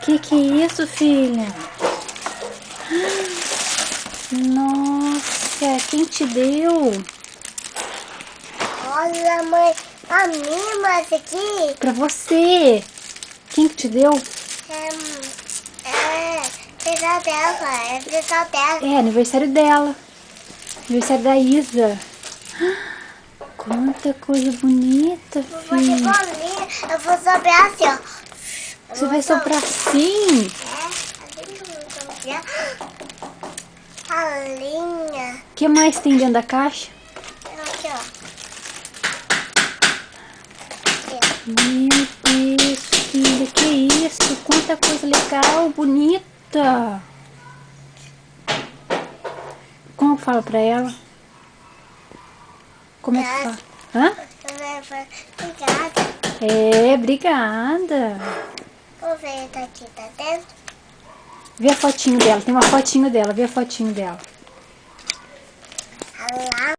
Que é isso, filha? Nossa, quem te deu? Olha, mãe, pra mim, mas aqui Pra você. Quem que te deu? aniversário dela, é aniversário dela. É aniversário dela. Aniversário da Isa. Quanta coisa bonita, Vou fazer filha. bolinha, eu vou soprar assim, ó. Você vai soprar assim? Assim que eu vou soprar a linha. O que mais tem dentro da caixa? Aqui, ó. Meu Deus, filha, que isso? Quanta coisa legal, bonita. Como eu falo pra ela? Como é que fala? Hã? Obrigada. É, obrigada. Vou ver daqui, tá dentro? Vê a fotinho dela, tem uma fotinho dela, vê a fotinho dela. Lá.